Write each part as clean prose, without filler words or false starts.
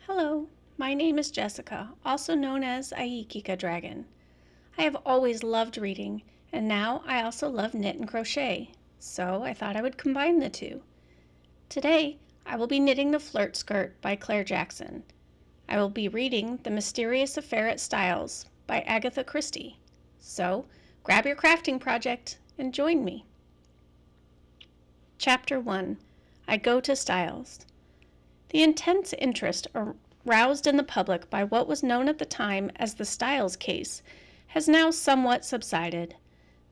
Hello, my name is Jessica, also known as IekikaDragon. I have always loved reading, and now I also love knit and crochet, so I thought I would combine the two. Today, I will be knitting the Flirt skirt by Claire Jackson. I will be reading The Mysterious Affair at Styles by Agatha Christie. So, grab your crafting project and join me. Chapter 1. I Go to Styles. The intense interest aroused in the public by what was known at the time as the Styles case has now somewhat subsided.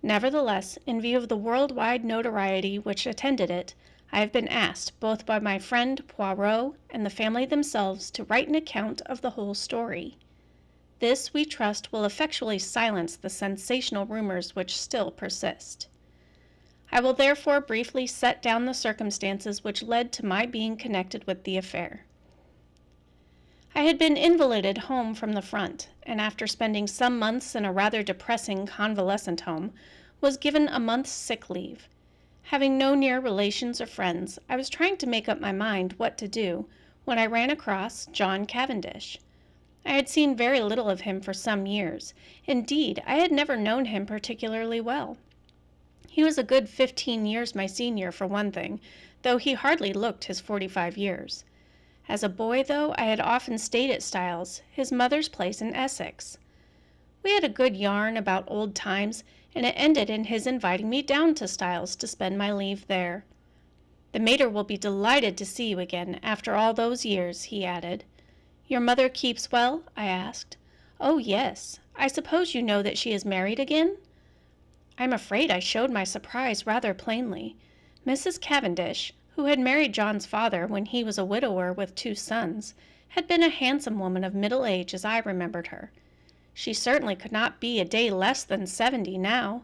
Nevertheless, in view of the worldwide notoriety which attended it, I have been asked, both by my friend Poirot and the family themselves, to write an account of the whole story. This, we trust, will effectually silence the sensational rumors which still persist. I will therefore briefly set down the circumstances which led to my being connected with the affair. I had been invalided home from the front, and after spending some months in a rather depressing convalescent home, was given a month's sick leave. Having no near relations or friends, I was trying to make up my mind what to do when I ran across John Cavendish. I had seen very little of him for some years. Indeed, I had never known him particularly well. He was a good 15 years my senior, for one thing, though he hardly looked his 45 years. As a boy, though, I had often stayed at Styles, his mother's place in Essex. We had a good yarn about old times, and it ended in his inviting me down to Styles to spend my leave there. "The mater will be delighted to see you again after all those years," he added. "Your mother keeps well?" I asked. "Oh, yes. I suppose you know that she is married again?" I'm afraid I showed my surprise rather plainly. Mrs. Cavendish, who had married John's father when he was a widower with 2 sons, had been a handsome woman of middle age as I remembered her. She certainly could not be a day less than 70 now.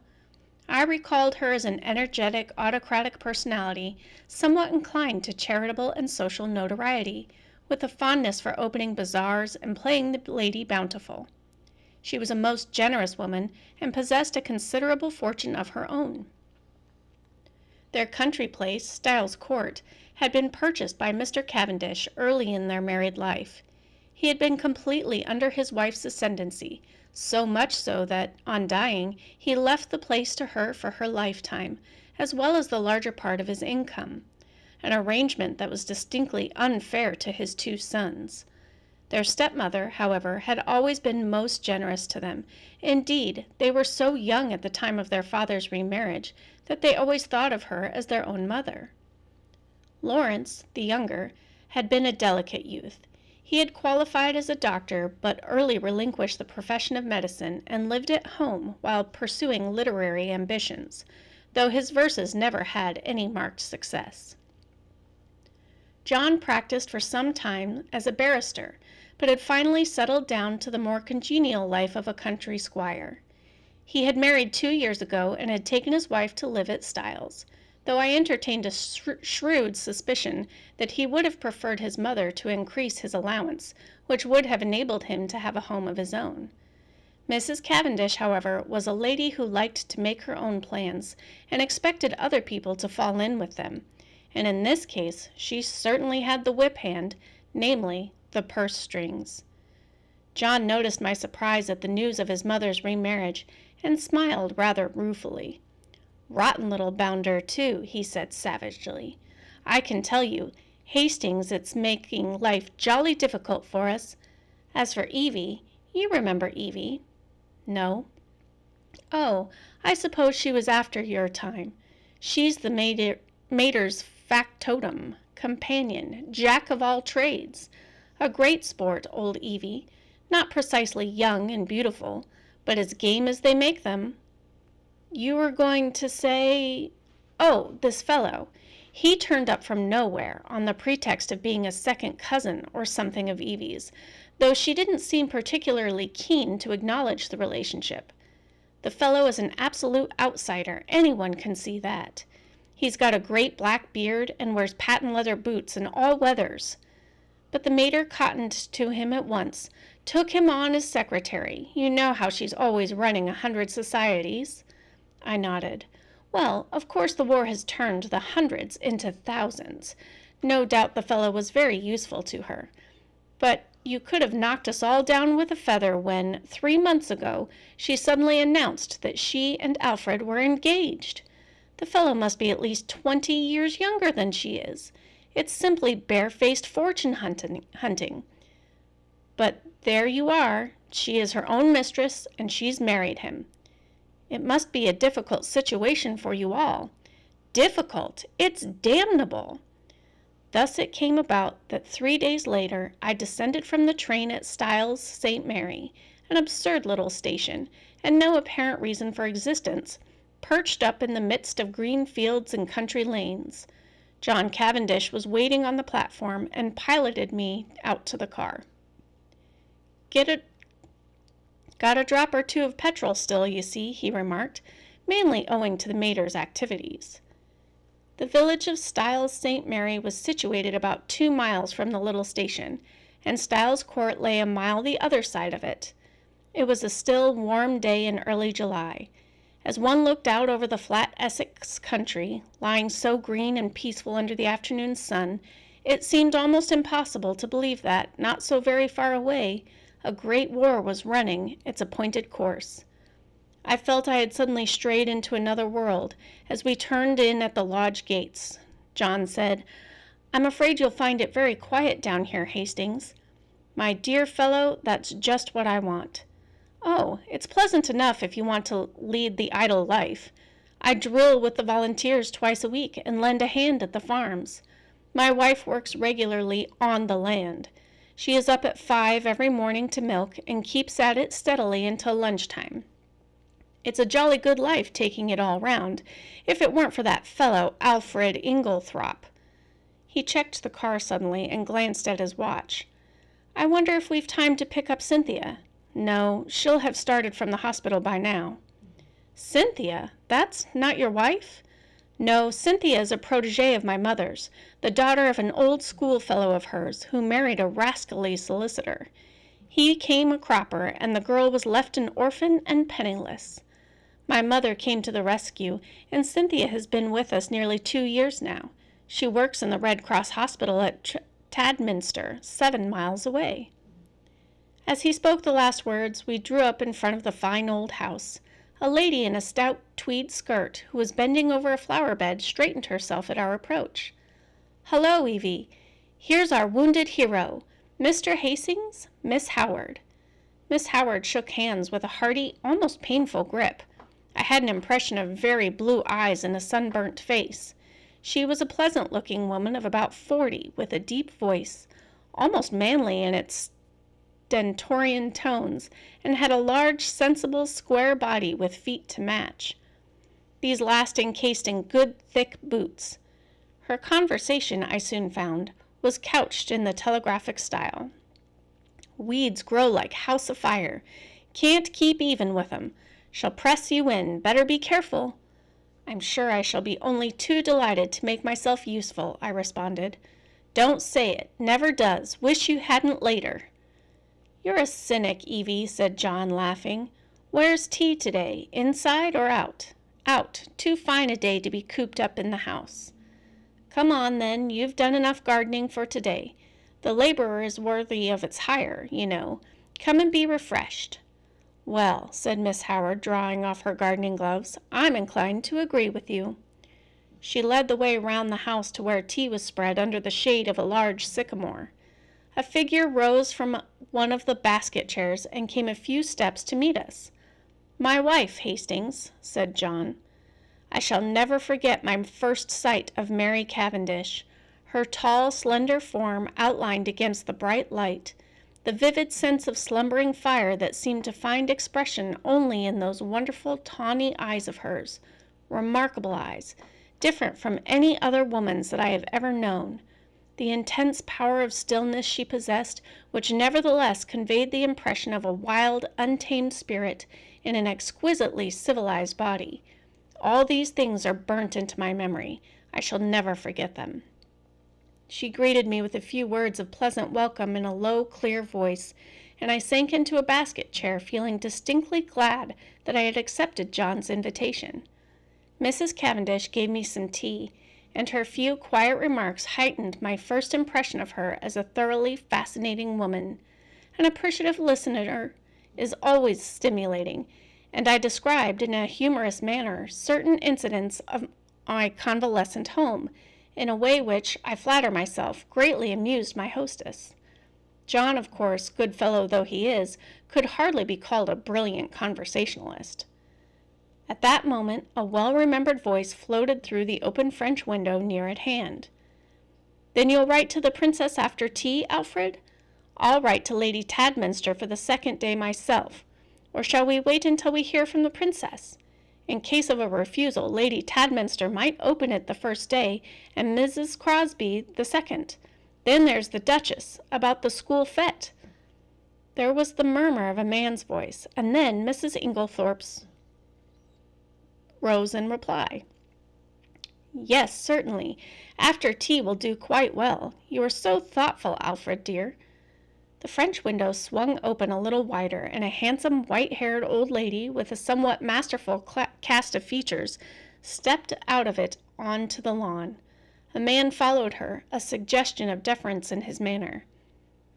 I recalled her as an energetic, autocratic personality, somewhat inclined to charitable and social notoriety, with a fondness for opening bazaars and playing the Lady Bountiful. She was a most generous woman and possessed a considerable fortune of her own. Their country place, Styles Court, had been purchased by Mr. Cavendish early in their married life. He had been completely under his wife's ascendancy, so much so that, on dying, he left the place to her for her lifetime, as well as the larger part of his income, an arrangement that was distinctly unfair to his 2 sons. Their stepmother, however, had always been most generous to them. Indeed, they were so young at the time of their father's remarriage that they always thought of her as their own mother. Lawrence, the younger, had been a delicate youth. He had qualified as a doctor, but early relinquished the profession of medicine and lived at home while pursuing literary ambitions, though his verses never had any marked success. John practiced for some time as a barrister, but had finally settled down to the more congenial life of a country squire. He had married 2 years ago and had taken his wife to live at Styles, though I entertained a shrewd suspicion that he would have preferred his mother to increase his allowance, which would have enabled him to have a home of his own. Mrs. Cavendish, however, was a lady who liked to make her own plans and expected other people to fall in with them, and in this case she certainly had the whip hand, namely, the purse strings. John noticed my surprise at the news of his mother's remarriage and smiled rather ruefully. "Rotten little bounder, too," he said savagely. "I can tell you, Hastings, it's making life jolly difficult for us. As for Evie, you remember Evie?" "No." "Oh, I suppose she was after your time. She's the mater's factotum, companion, jack of all trades. A great sport, old Evie. Not precisely young and beautiful, but as game as they make them." "You were going to say—" "Oh, this fellow. He turned up from nowhere on the pretext of being a second cousin or something of Evie's, though she didn't seem particularly keen to acknowledge the relationship. The fellow is an absolute outsider, anyone can see that. He's got a great black beard and wears patent leather boots in all weathers. But the mater cottoned to him at once, took him on as secretary. You know how she's always running 100 societies." I nodded. "Well, of course the war has turned the hundreds into thousands. No doubt the fellow was very useful to her. But you could have knocked us all down with a feather when, 3 months ago, she suddenly announced that she and Alfred were engaged. The fellow must be at least 20 years younger than she is. It's simply barefaced fortune hunting. But there you are. She is her own mistress, and she's married him. It must be a difficult situation for you all. Difficult? It's damnable. Thus it came about that 3 days later I descended from the train at Styles St. Mary, an absurd little station, and no apparent reason for existence, perched up in the midst of green fields and country lanes. John Cavendish was waiting on the platform and piloted me out to the car. Got a drop or two of petrol still, you see, he remarked, mainly owing to the mater's activities. The village of Styles St. Mary was situated about 2 miles from the little station, and Styles Court lay a mile the other side of it. It was a still, warm day in early July. As one looked out over the flat Essex country, lying so green and peaceful under the afternoon sun, it seemed almost impossible to believe that, not so very far away, a great war was running its appointed course. I felt I had suddenly strayed into another world as we turned in at the lodge gates. John said, "I'm afraid you'll find it very quiet down here, Hastings." "My dear fellow, that's just what I want." "Oh, it's pleasant enough if you want to lead the idle life. I drill with the volunteers twice a week and lend a hand at the farms. My wife works regularly on the land. She is up at 5 every morning to milk and keeps at it steadily until lunchtime. It's a jolly good life taking it all round, if it weren't for that fellow Alfred Inglethorpe." He checked the car suddenly and glanced at his watch. "I wonder if we've time to pick up Cynthia. No, she'll have started from the hospital by now." "Cynthia? That's not your wife?" "No, Cynthia is a protégée of my mother's, the daughter of an old schoolfellow of hers who married a rascally solicitor. He came a cropper, and the girl was left an orphan and penniless. My mother came to the rescue, and Cynthia has been with us nearly 2 years now. She works in the Red Cross Hospital at Tadminster, 7 miles away." As he spoke the last words, we drew up in front of the fine old house. A lady in a stout tweed skirt, who was bending over a flower bed, straightened herself at our approach. "Hello, Evie. Here's our wounded hero, Mr. Hastings, Miss Howard." Miss Howard shook hands with a hearty, almost painful grip. I had an impression of very blue eyes and a sunburnt face. She was a pleasant-looking woman of about 40, with a deep voice, almost manly in its stentorian tones, and had a large, sensible, square body with feet to match. These last encased in good, thick boots. Her conversation, I soon found, was couched in the telegraphic style. "Weeds grow like house afire. Can't keep even with 'em. Shall press you in. Better be careful." "I'm sure I shall be only too delighted to make myself useful," I responded. "Don't say it. Never does. Wish you hadn't later." "You're a cynic, Evie," said John, laughing. "Where's tea today? Inside or out?" "Out. Too fine a day to be cooped up in the house." "Come on, then. You've done enough gardening for today. The laborer is worthy of its hire, you know. Come and be refreshed." "Well," said Miss Howard, drawing off her gardening gloves, "I'm inclined to agree with you." She led the way round the house to where tea was spread under the shade of a large sycamore. A figure rose from one of the basket chairs and came a few steps to meet us. "My wife, Hastings," said John. I shall never forget my first sight of Mary Cavendish, her tall, slender form outlined against the bright light, the vivid sense of slumbering fire that seemed to find expression only in those wonderful tawny eyes of hers, remarkable eyes, different from any other woman's that I have ever known, the intense power of stillness she possessed, which nevertheless conveyed the impression of a wild, untamed spirit in an exquisitely civilized body. All these things are burnt into my memory. I shall never forget them. She greeted me with a few words of pleasant welcome in a low, clear voice, and I sank into a basket chair, feeling distinctly glad that I had accepted John's invitation. Mrs. Cavendish gave me some tea, and her few quiet remarks heightened my first impression of her as a thoroughly fascinating woman. An appreciative listener is always stimulating, and I described in a humorous manner certain incidents of my convalescent home, in a way which, I flatter myself, greatly amused my hostess. John, of course, good fellow though he is, could hardly be called a brilliant conversationalist. At that moment, a well-remembered voice floated through the open French window near at hand. "Then you'll write to the princess after tea, Alfred? I'll write to Lady Tadminster for the second day myself. Or shall we wait until we hear from the princess? In case of a refusal, Lady Tadminster might open it the first day, and Mrs. Crosby the second. Then there's the Duchess, about the school fete." There was the murmur of a man's voice, and then Mrs. Inglethorpe's rose in reply. "Yes, certainly. After tea will do quite well. You are so thoughtful, Alfred, dear." The French window swung open a little wider, and a handsome, white-haired old lady with a somewhat masterful cast of features stepped out of it on to the lawn. A man followed her, a suggestion of deference in his manner.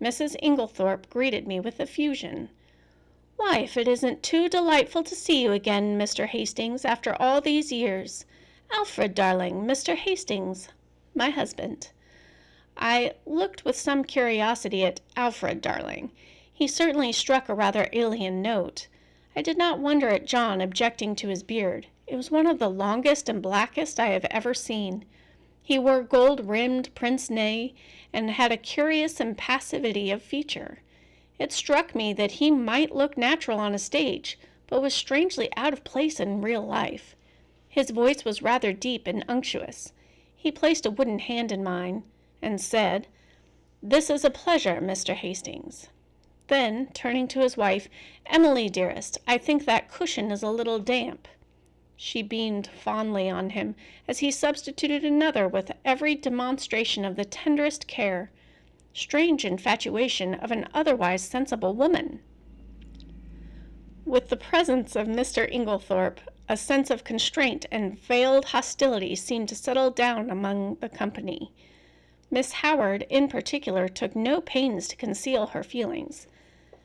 Mrs. Inglethorpe greeted me with effusion. "Why, if it isn't too delightful to see you again, Mr. Hastings, after all these years. Alfred, darling, Mr. Hastings, my husband." I looked with some curiosity at Alfred, darling. He certainly struck a rather alien note. I did not wonder at John objecting to his beard. It was one of the longest and blackest I have ever seen. He wore gold-rimmed pince-nez and had a curious impassivity of feature. It struck me that he might look natural on a stage, but was strangely out of place in real life. His voice was rather deep and unctuous. He placed a wooden hand in mine and said, "This is a pleasure, Mr. Hastings." Then, turning to his wife, "Emily, dearest, I think that cushion is a little damp." She beamed fondly on him as he substituted another with every demonstration of the tenderest care. Strange infatuation of an otherwise sensible woman. With the presence of Mr. Inglethorpe, a sense of constraint and veiled hostility seemed to settle down among the company. Miss Howard, in particular, took no pains to conceal her feelings.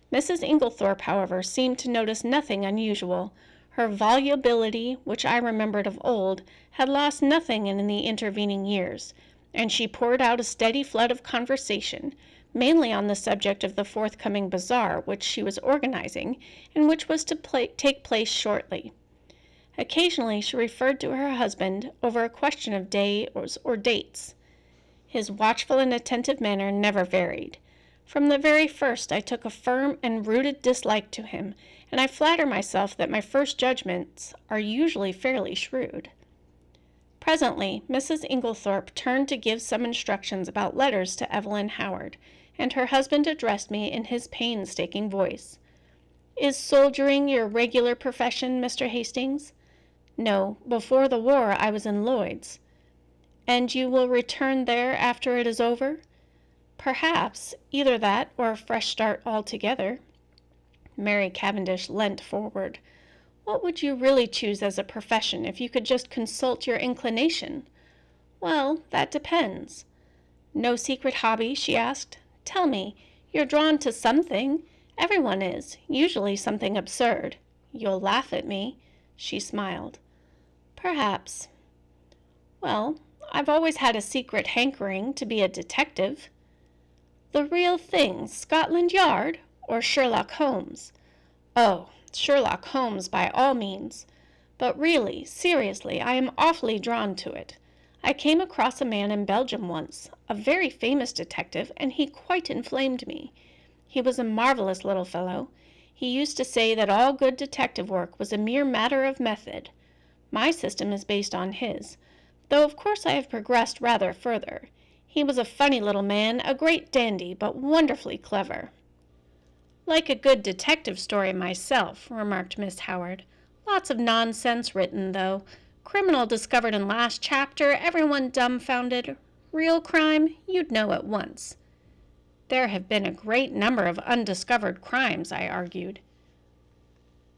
Mrs. Inglethorpe, however, seemed to notice nothing unusual. Her volubility, which I remembered of old, had lost nothing in the intervening years, and she poured out a steady flood of conversation, mainly on the subject of the forthcoming bazaar which she was organizing, and which was to take place shortly. Occasionally she referred to her husband over a question of days or dates. His watchful and attentive manner never varied. From the very first I took a firm and rooted dislike to him, and I flatter myself that my first judgments are usually fairly shrewd. Presently Mrs. Inglethorpe turned to give some instructions about letters to Evelyn Howard, and her husband addressed me in his painstaking voice. "Is soldiering your regular profession, Mr. Hastings?" "No, before the war I was in Lloyd's." "And you will return there after it is over?" "Perhaps, either that or a fresh start altogether." Mary Cavendish leant forward. "What would you really choose as a profession if you could just consult your inclination?" "Well, that depends." "No secret hobby?" she asked. "Tell me, you're drawn to something. Everyone is, usually something absurd. You'll laugh at me." She smiled. "Perhaps." "Well, I've always had a secret hankering to be a detective." "The real thing, Scotland Yard, or Sherlock Holmes?" "Oh, Sherlock Holmes by all means. But really, seriously, I am awfully drawn to it. I came across a man in Belgium once, a very famous detective, and he quite inflamed me. He was a marvelous little fellow. He used to say that all good detective work was a mere matter of method. My system is based on his, though of course I have progressed rather further. He was a funny little man, a great dandy, but wonderfully clever." "Like a good detective story myself," remarked Miss Howard. "Lots of nonsense written, though. Criminal discovered in last chapter, everyone dumbfounded. Real crime, you'd know at once." "There have been a great number of undiscovered crimes," I argued.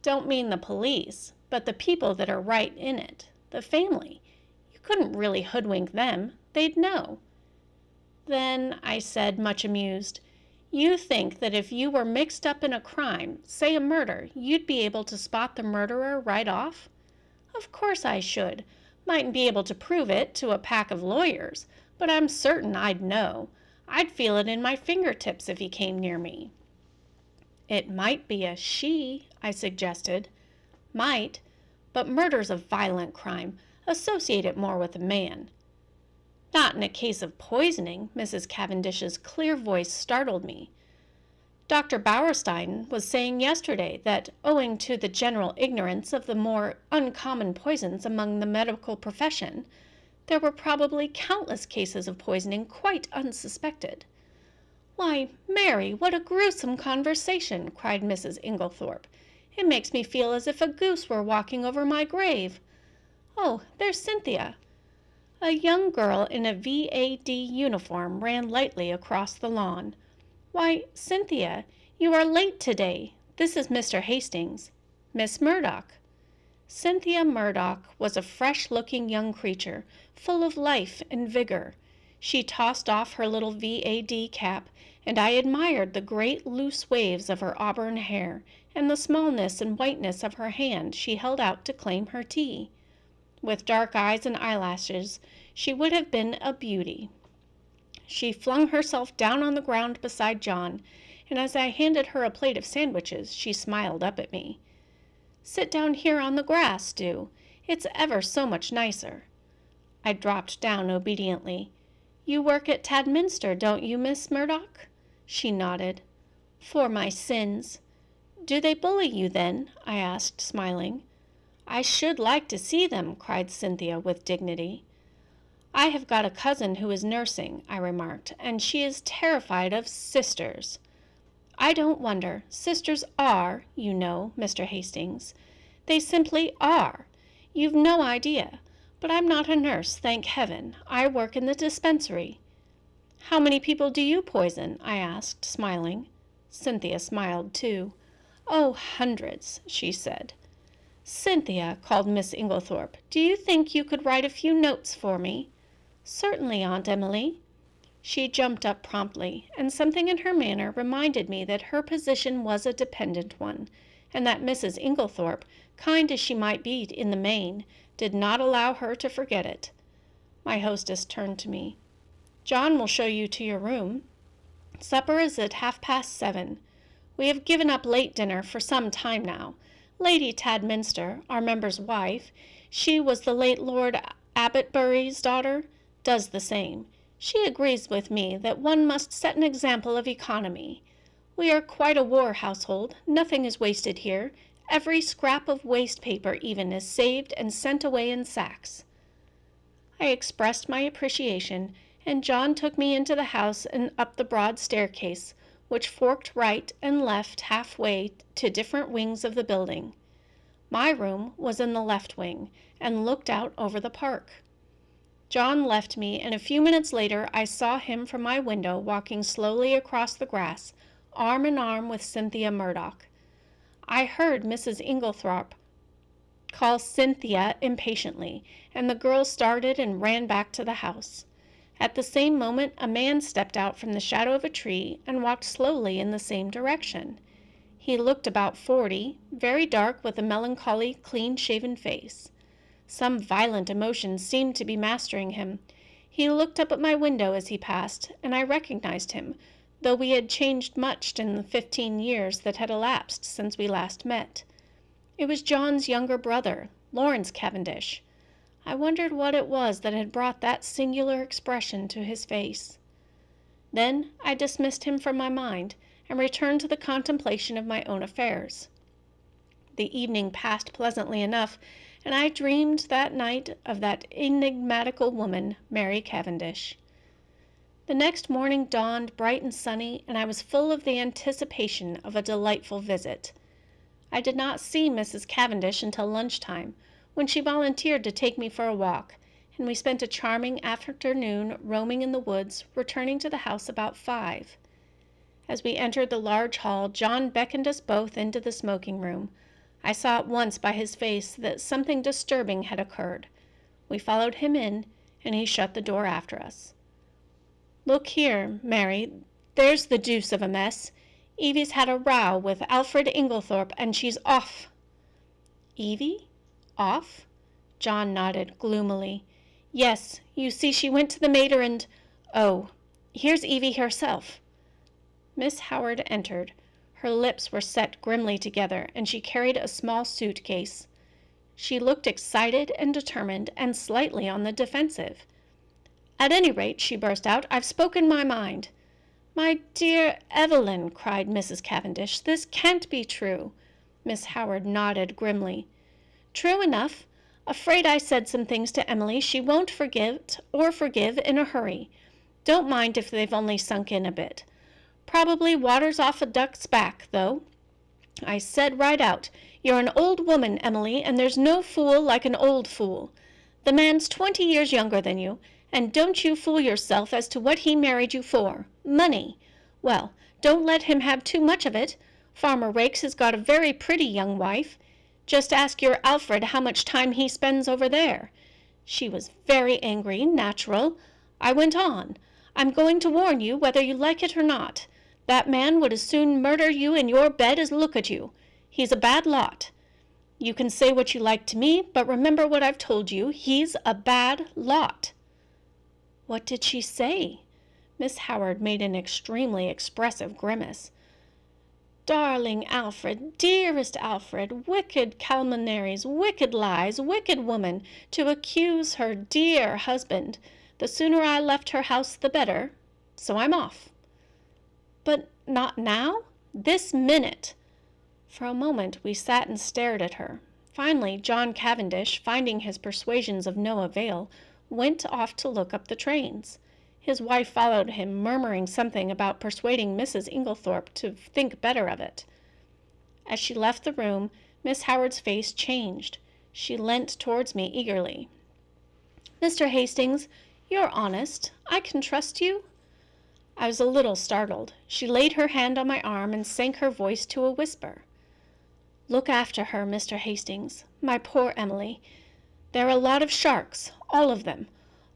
"Don't mean the police, but the people that are right in it, the family. You You couldn't really hoodwink them. They'd know. Then, I said, much amused, you think that if you were mixed up in a crime, say a murder, you'd be able to spot the murderer right off? Of course I should. Mightn't be able to prove it to a pack of lawyers, but I'm certain I'd know. I'd feel it in my fingertips if he came near me. It might be a she, I suggested. Might, but murder's a violent crime. Associate it more with a man. Not in a case of poisoning. Mrs. Cavendish's clear voice startled me. Dr. Bauerstein was saying yesterday that, owing to the general ignorance of the more uncommon poisons among the medical profession, there were probably countless cases of poisoning quite unsuspected. "Why, Mary, what a gruesome conversation!" cried Mrs. Inglethorpe. "It makes me feel as if a goose were walking over my grave. Oh, there's Cynthia." A young girl in a V.A.D. uniform ran lightly across the lawn. "Why, Cynthia, you are late today. This is Mr. Hastings. Miss Murdoch." Cynthia Murdoch was a fresh-looking young creature, full of life and vigor. She tossed off her little V.A.D. cap, and I admired the great loose waves of her auburn hair and the smallness and whiteness of her hand she held out to claim her tea. With dark eyes and eyelashes, she would have been a beauty. She flung herself down on the ground beside John, and as I handed her a plate of sandwiches, she smiled up at me. "Sit down here on the grass, do. It's ever so much nicer." I dropped down obediently. "You work at Tadminster, don't you, Miss Murdoch?" She nodded. "For my sins." "Do they bully you, then?" I asked, smiling. "I should like to see them," cried Cynthia with dignity. "I have got a cousin who is nursing," I remarked, "and she is terrified of sisters." "I don't wonder. Sisters are, you know, Mr. Hastings. They simply are. You've no idea. But I'm not a nurse, thank heaven. I work in the dispensary." "How many people do you poison?" I asked, smiling. Cynthia smiled, too. "Oh, hundreds," she said. "Cynthia," called Miss Inglethorpe, "do you think you could write a few notes for me?" "Certainly, Aunt Emily." She jumped up promptly, and something in her manner reminded me that her position was a dependent one, and that Mrs. Inglethorpe, kind as she might be in the main, did not allow her to forget it. My hostess turned to me. "John will show you to your room. Supper is at 7:30. We have given up late dinner for some time now. Lady Tadminster, our member's wife, she was the late Lord Abbotbury's daughter, does the same. She agrees with me that one must set an example of economy. We are quite a war household. Nothing is wasted here. Every scrap of waste paper even is saved and sent away in sacks." I expressed my appreciation, and John took me into the house and up the broad staircase, which forked right and left halfway to different wings of the building. My room was in the left wing and looked out over the park. John left me, and a few minutes later I saw him from my window walking slowly across the grass, arm in arm with Cynthia Murdoch. I heard Mrs. Inglethorpe call Cynthia impatiently, and the girl started and ran back to the house. At the same moment a man stepped out from the shadow of a tree and walked slowly in the same direction. He looked about 40, very dark, with a melancholy, clean-shaven face. Some violent emotion seemed to be mastering him. He looked up at my window as he passed, and I recognized him, though we had changed much in the 15 years that had elapsed since we last met. It was John's younger brother, Lawrence Cavendish. I wondered what it was that had brought that singular expression to his face. Then I dismissed him from my mind and returned to the contemplation of my own affairs. The evening passed pleasantly enough, and I dreamed that night of that enigmatical woman, Mary Cavendish. The next morning dawned bright and sunny, and I was full of the anticipation of a delightful visit. I did not see Mrs. Cavendish until lunchtime, when she volunteered to take me for a walk, and we spent a charming afternoon roaming in the woods, returning to the house about 5. As we entered the large hall, John beckoned us both into the smoking room. I saw at once by his face that something disturbing had occurred. We followed him in, and he shut the door after us. "Look here, Mary, there's the deuce of a mess. Evie's had a row with Alfred Inglethorpe, and she's off." "Evie? Off?" John nodded gloomily. "Yes, you see she went to the mater and— Oh, here's Evie herself." Miss Howard entered. Her lips were set grimly together, and she carried a small suitcase. She looked excited and determined, and slightly on the defensive. "At any rate," she burst out, "I've spoken my mind." "My dear Evelyn," cried Mrs. Cavendish, "this can't be true." Miss Howard nodded grimly. "True enough. Afraid I said some things to Emily she won't forget or forgive in a hurry. Don't mind if they've only sunk in a bit. Probably water's off a duck's back, though. I said right out, 'You're an old woman, Emily, and there's no fool like an old fool.' The man's 20 years younger than you, and don't you fool yourself as to what he married you for. Money. Well, don't let him have too much of it. Farmer Raikes has got a very pretty young wife. Just ask your Alfred how much time he spends over there." She was very angry, natural. I went on. "I'm going to warn you, whether you like it or not. That man would as soon murder you in your bed as look at you. He's a bad lot. You can say what you like to me, but remember what I've told you. He's a bad lot." "What did she say?" Miss Howard made an extremely expressive grimace. "Darling Alfred, dearest Alfred, wicked calumnies, wicked lies, wicked woman, to accuse her dear husband. The sooner I left her house the better. So I'm off." "But not now? This minute?" For a moment we sat and stared at her. Finally, John Cavendish, finding his persuasions of no avail, went off to look up the trains. His wife followed him, murmuring something about persuading Mrs. Inglethorpe to think better of it. As she left the room, Miss Howard's face changed. She leant towards me eagerly. "Mr. Hastings, you're honest. I can trust you?" I was a little startled. She laid her hand on my arm and sank her voice to a whisper. "Look after her, Mr. Hastings. My poor Emily. They're a lot of sharks, all of them.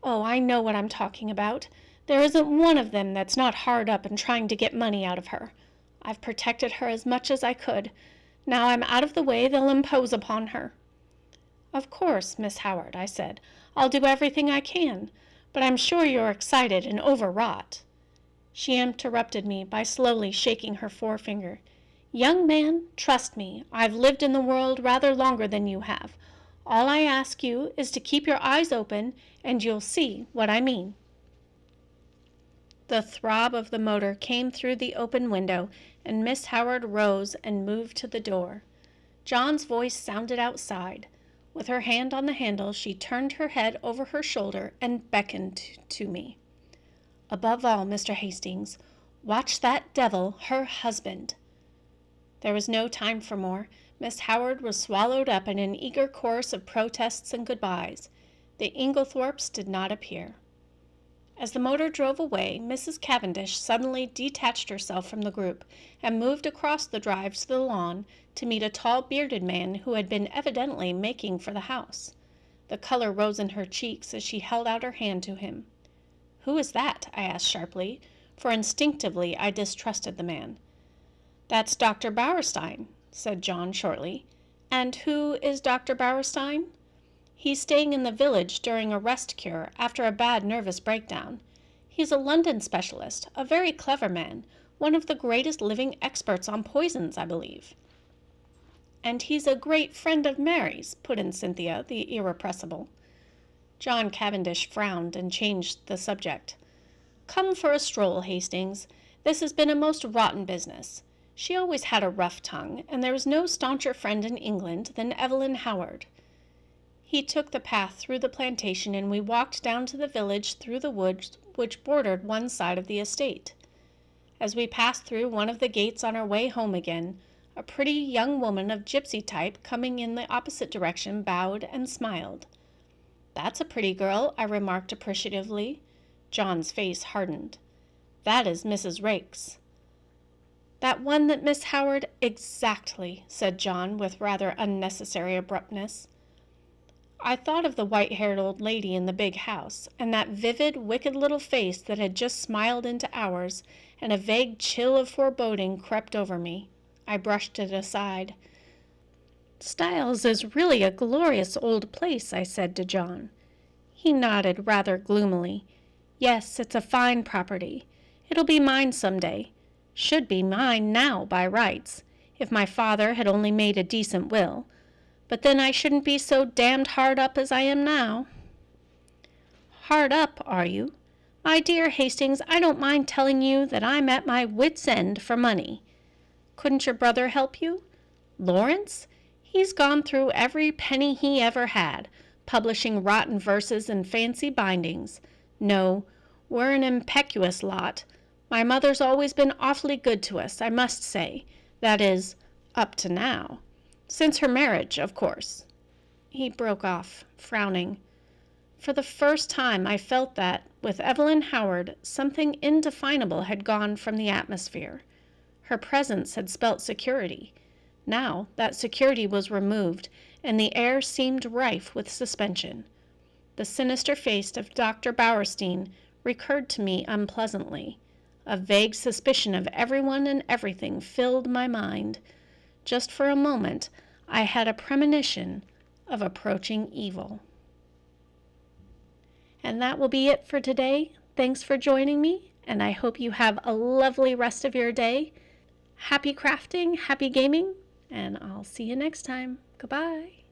Oh, I know what I'm talking about. There isn't one of them that's not hard up and trying to get money out of her. I've protected her as much as I could. Now I'm out of the way, they'll impose upon her." "Of course, Miss Howard," I said. "I'll do everything I can. But I'm sure you're excited and overwrought." She interrupted me by slowly shaking her forefinger. "Young man, trust me. I've lived in the world rather longer than you have. All I ask you is to keep your eyes open, and you'll see what I mean." The throb of the motor came through the open window, and Miss Howard rose and moved to the door. John's voice sounded outside. With her hand on the handle, she turned her head over her shoulder and beckoned to me. "Above all, Mr. Hastings, watch that devil, her husband." There was no time for more. Miss Howard was swallowed up in an eager chorus of protests and goodbyes. The Inglethorpes did not appear. As the motor drove away, Mrs. Cavendish suddenly detached herself from the group and moved across the drive to the lawn to meet a tall, bearded man who had been evidently making for the house. The color rose in her cheeks as she held out her hand to him. "Who is that?" I asked sharply, for instinctively I distrusted the man. "That's Dr. Bauerstein," said John shortly. "And who is Dr. Bauerstein?" "He's staying in the village during a rest cure after a bad nervous breakdown. He's a London specialist, a very clever man, one of the greatest living experts on poisons, I believe." "And he's a great friend of Mary's," put in Cynthia, the irrepressible. John Cavendish frowned and changed the subject. "Come for a stroll, Hastings. This has been a most rotten business. She always had a rough tongue, and there was no stauncher friend in England than Evelyn Howard." He took the path through the plantation, and we walked down to the village through the woods which bordered one side of the estate. As we passed through one of the gates on our way home again, a pretty young woman of gypsy type coming in the opposite direction bowed and smiled. "That's a pretty girl," I remarked appreciatively. John's face hardened. "That is Mrs. Raikes." "That one that Miss Howard—" "Exactly," said John with rather unnecessary abruptness. I thought of the white-haired old lady in the big house, and that vivid, wicked little face that had just smiled into ours, and a vague chill of foreboding crept over me. I brushed it aside. "Styles is really a glorious old place," I said to John. He nodded rather gloomily. "Yes, it's a fine property. It'll be mine some day. Should be mine now by rights, if my father had only made a decent will. But then I shouldn't be so damned hard up as I am now." "Hard up, are you? My dear Hastings, I don't mind telling you that I'm at my wits' end for money. Couldn't your brother help you? Lawrence? He's gone through every penny he ever had, publishing rotten verses and fancy bindings. No, we're an impetuous lot. My mother's always been awfully good to us, I must say. That is, up to now. Since her marriage, of course." He broke off, frowning. For the first time I felt that, with Evelyn Howard, something indefinable had gone from the atmosphere. Her presence had spelt security. Now that security was removed, and the air seemed rife with suspension. The sinister face of Dr. Bauerstein recurred to me unpleasantly. A vague suspicion of everyone and everything filled my mind. Just for a moment, I had a premonition of approaching evil. And that will be it for today. Thanks for joining me, and I hope you have a lovely rest of your day. Happy crafting, happy gaming, and I'll see you next time. Goodbye.